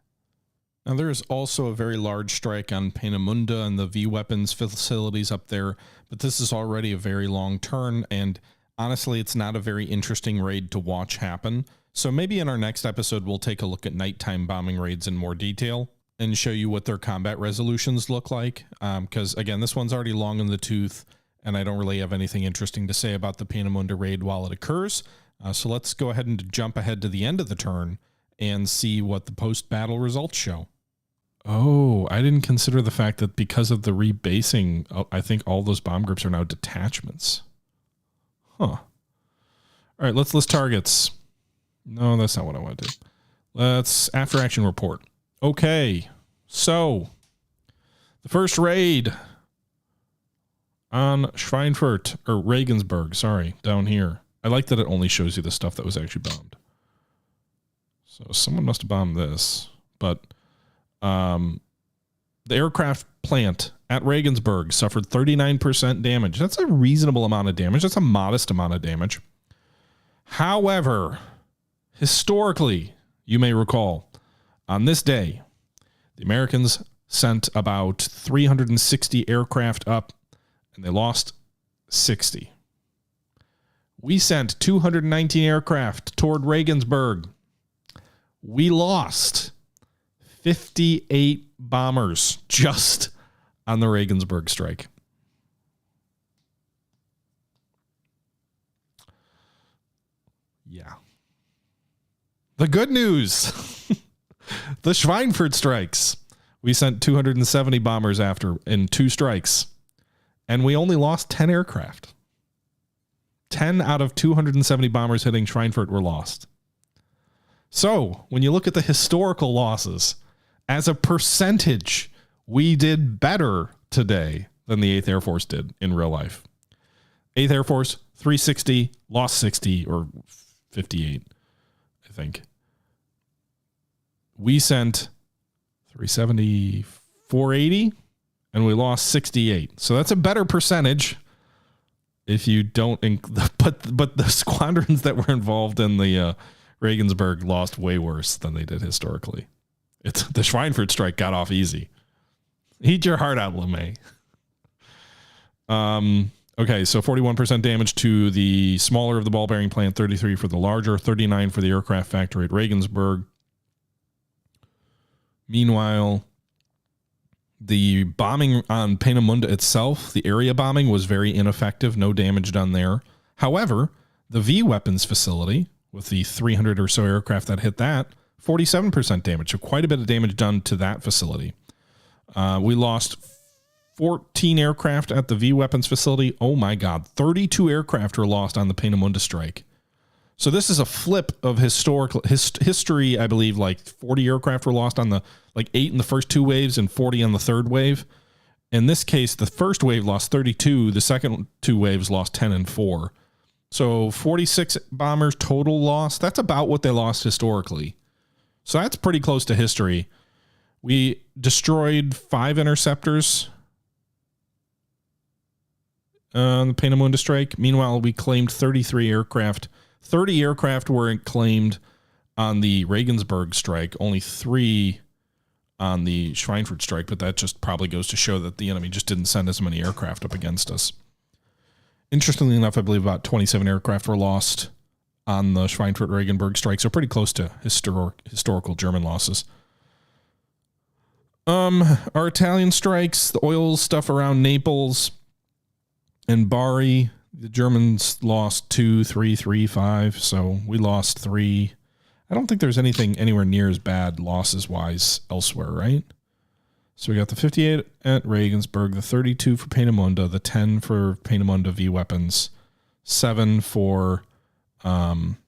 Now there is also a very large strike on Peenemünde and the V weapons facilities up there, but this is already a very long turn, and honestly, it's not a very interesting raid to watch happen. So maybe in our next episode, we'll take a look at nighttime bombing raids in more detail and show you what their combat resolutions look like. Because again, this one's already long in the tooth, and I don't really have anything interesting to say about the Peenemünde raid while it occurs. So let's go ahead and jump ahead to the end of the turn and see what the post-battle results show. Oh, I didn't consider the fact that because of the rebasing, I think all those bomb groups are now detachments. Huh. All right, let's list targets. No, that's not what I want to do. Let's after action report. Okay, so the first raid on Schweinfurt, or Regensburg, sorry, down here. I like that it only shows you the stuff that was actually bombed. So someone must have bombed this, but the aircraft plant at Regensburg suffered 39% damage. That's a reasonable amount of damage. That's a modest amount of damage. However, historically, You may recall, on this day, the Americans sent about 360 aircraft up, and they lost 60. We sent 219 aircraft toward Regensburg. We lost 58 bombers just on the Regensburg strike. Yeah. The good news. The Schweinfurt strikes. We sent 270 bombers after in 2 strikes. And we only lost 10 aircraft. 10 out of 270 bombers hitting Schweinfurt were lost. So, when you look at the historical losses, as a percentage, we did better today than the 8th Air Force did in real life. 8th Air Force, 360, lost 60 or 58, I think. We sent 370, 480, and we lost 68. So that's a better percentage. If you don't, but the squadrons that were involved in the Regensburg lost way worse than they did historically. It's the Schweinfurt strike got off easy. Eat your heart out, LeMay. Okay, so 41% damage to the smaller of the ball bearing plant, 33 for the larger, 39 for the aircraft factory at Regensburg. Meanwhile, the bombing on Peenemünde itself, the area bombing, was very ineffective. No damage done there. However, the V weapons facility, with the 300 or so aircraft that hit that, 47% damage. So quite a bit of damage done to that facility. We lost 14 aircraft at the V weapons facility. Oh my God. 32 aircraft were lost on the Peenemünde strike. So this is a flip of historical history. I believe like 40 aircraft were lost on the, like 8 in the first 2 waves and 40 on the third wave. In this case, the first wave lost 32. The second 2 waves lost 10 and 4. So 46 bombers total lost. That's about what they lost historically. So that's pretty close to history. We destroyed 5 interceptors on the Peenemünde strike. Meanwhile, we claimed 33 aircraft. 30 aircraft were claimed on the Regensburg strike, only 3 on the Schweinfurt strike, but that just probably goes to show that the enemy just didn't send as many aircraft up against us. Interestingly enough, I believe about 27 aircraft were lost on the Schweinfurt-Regensburg strike, so pretty close to historical German losses. Our Italian strikes, the oil stuff around Naples and Bari, the Germans lost 2, 3, 3, 5, so we lost 3. I don't think there's anything anywhere near as bad losses-wise elsewhere, right? So we got the 58 at Regensburg, the 32 for Peenemünde, the 10 for Peenemünde V weapons, 7 for Schweinfurt.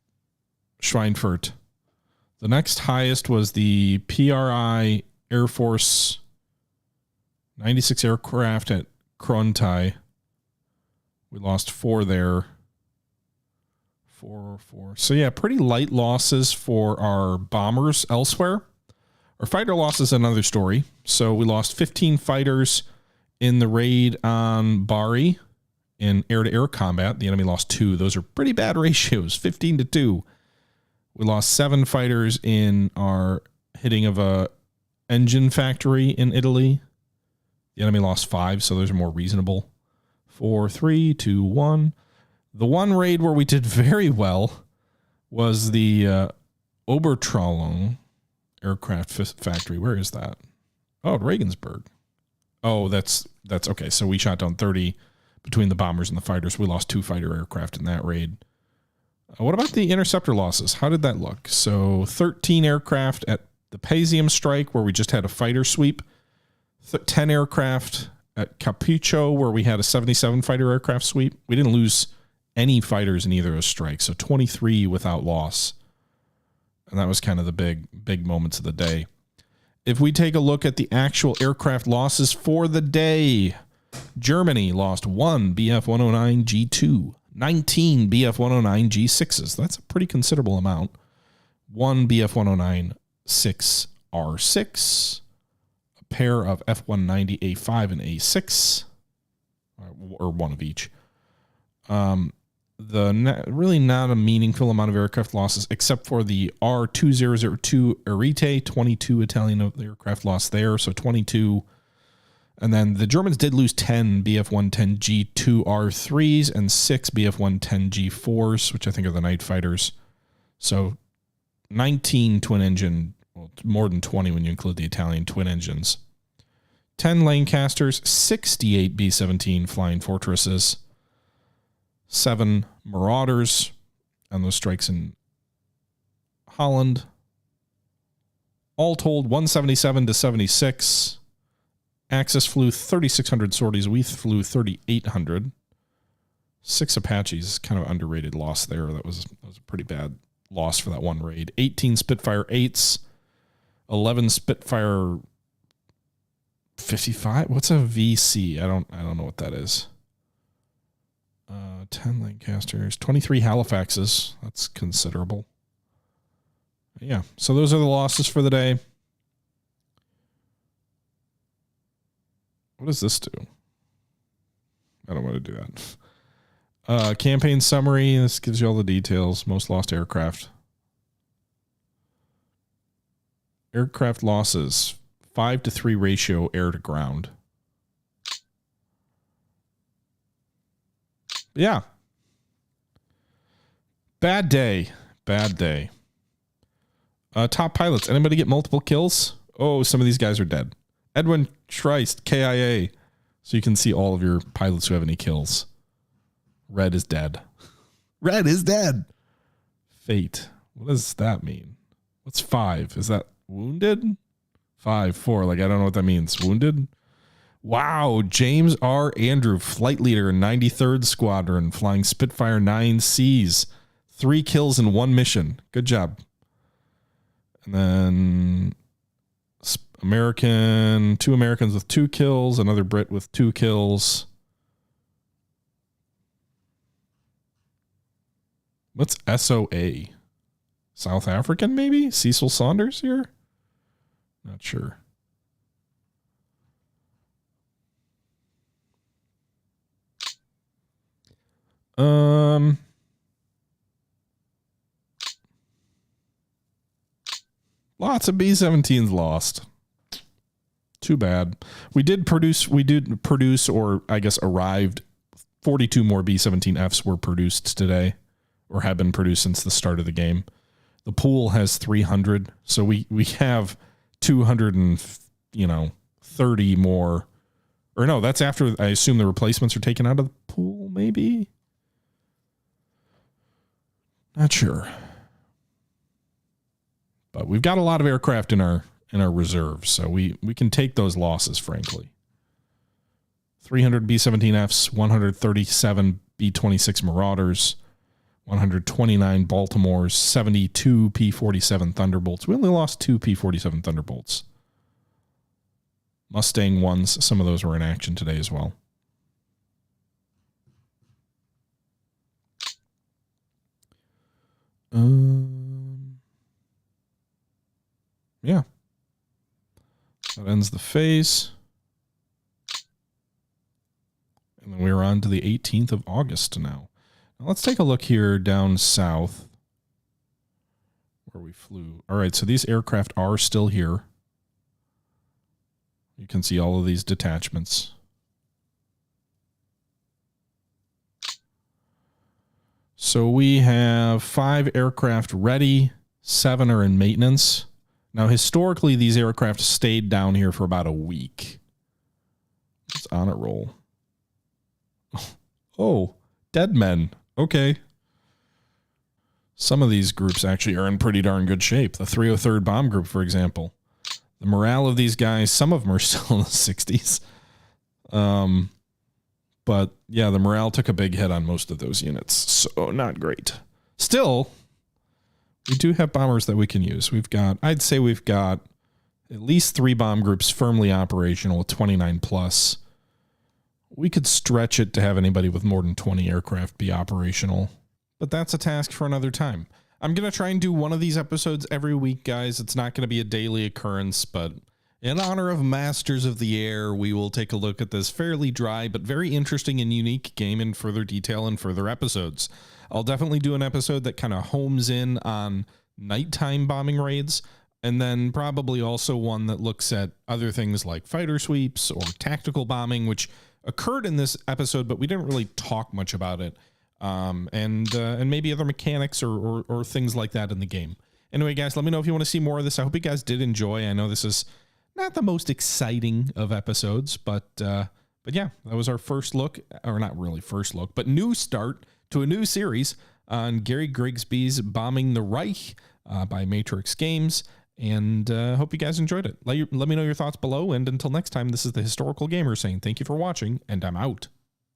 The next highest was the PRI Air Force 96 aircraft at Krontai. We lost 4 there. 4. So yeah, pretty light losses for our bombers elsewhere. Our fighter loss is another story. So we lost 15 fighters in the raid on Bari in air-to-air combat. The enemy lost 2. Those are pretty bad ratios, 15-2. We lost 7 fighters in our hitting of a engine factory in Italy. The enemy lost 5, so those are more reasonable. 4, 3, 2, 1. The one raid where we did very well was the Obertrallung aircraft factory. Where is that? Oh, Regensburg. Oh, that's okay. So we shot down 30 between the bombers and the fighters. We lost 2 fighter aircraft in that raid. What about the interceptor losses? How did that look? So 13 aircraft at the Pazium strike, where we just had a fighter sweep. 10 aircraft at Capucho, where we had a 77 fighter aircraft sweep. We didn't lose any fighters in either of those strikes, so 23 without loss. And that was kind of the big moments of the day. If we take a look at the actual aircraft losses for the day, Germany lost 1 Bf-109 G2, 19 Bf-109 G6s. That's a pretty considerable amount. 1 Bf-109 6R6, a pair of F-190 A5 and A6, or one of each. really not a meaningful amount of aircraft losses, except for the R2002 Arete, 22 Italian aircraft lost there, so 22. And then the Germans did lose 10 Bf-110G2 R3s and 6 Bf-110G4s, which I think are the night fighters. So 19 twin engine, well, more than 20 when you include the Italian twin engines. 10 Lancasters, 68 B-17 Flying Fortresses, 7 Marauders, and those strikes in Holland. All told, 177 to 76. Axis flew 3,600 sorties. We flew 3,800. 6 Apaches, kind of underrated loss there. That was a pretty bad loss for that one raid. 18 Spitfire 8s. 11 Spitfire 55. What's a VC? I don't know what that is. 10 Lancasters. 23 Halifaxes. That's considerable. Yeah, so those are the losses for the day. What does this do? I don't want to do that. Campaign summary. This gives you all the details. Most lost aircraft. Aircraft losses. 5-3 ratio air to ground. Yeah. Bad day. Bad day. Top pilots. Anybody get multiple kills? Oh, some of these guys are dead. Edwin Schreist, KIA. So you can see all of your pilots who have any kills. Red is dead. Red is dead. Fate. What does that mean? What's 5? Is that wounded? 5, 4. Like, I don't know what that means. Wounded? Wow. James R. Andrew, flight leader in 93rd Squadron, flying Spitfire 9Cs. 3 kills in 1 mission. Good job. And then 2 Americans with 2 kills, another Brit with 2 kills. What's SOA? South African, maybe? Cecil Saunders here? Not sure. Lots of B-17s lost. Too bad. We did produce, or I guess arrived, 42 more B-17Fs were produced today, or have been produced since the start of the game. The pool has 300, so we have 230 more. Or no, that's after, I assume the replacements are taken out of the pool, maybe? Not sure. But we've got a lot of aircraft in our reserves, so we can take those losses, frankly. 300 B-17Fs, 137 B-26 Marauders, 129 Baltimores, 72 P-47 Thunderbolts. We only lost 2 P-47 Thunderbolts. Mustang 1s, some of those were in action today as well. Yeah. That ends the phase. And then we're on to the 18th of August now. Now let's take a look here down south where we flew. All right, so these aircraft are still here. You can see all of these detachments. So we have 5 aircraft ready, 7 are in maintenance. Now, historically, these aircraft stayed down here for about a week. It's on a roll. Oh, dead men. Okay. Some of these groups actually are in pretty darn good shape. The 303rd Bomb Group, for example. The morale of these guys, some of them are still in the 60s. But, yeah, the morale took a big hit on most of those units. So, not great. Still, we do have bombers that we can use. I'd say we've got at least 3 bomb groups firmly operational with 29 plus. We could stretch it to have anybody with more than 20 aircraft be operational. But that's a task for another time. I'm going to try and do one of these episodes every week, guys. It's not going to be a daily occurrence, but In honor of Masters of the Air, we will take a look at this fairly dry but very interesting and unique game in further detail in further episodes. I'll definitely do an episode that kind of homes in on nighttime bombing raids, and then probably also one that looks at other things like fighter sweeps or tactical bombing, which occurred in this episode, but we didn't really talk much about it, and maybe other mechanics or things like that in the game. Anyway, guys, let me know if you want to see more of this. I hope you guys did enjoy. I know this is not the most exciting of episodes, but yeah, that was our first look, or not really first look, but new start to a new series on Gary Grigsby's Bombing the Reich by Matrix Games, and hope you guys enjoyed it. Let me know your thoughts below, and until next time, this is the Historical Gamer saying thank you for watching, and I'm out.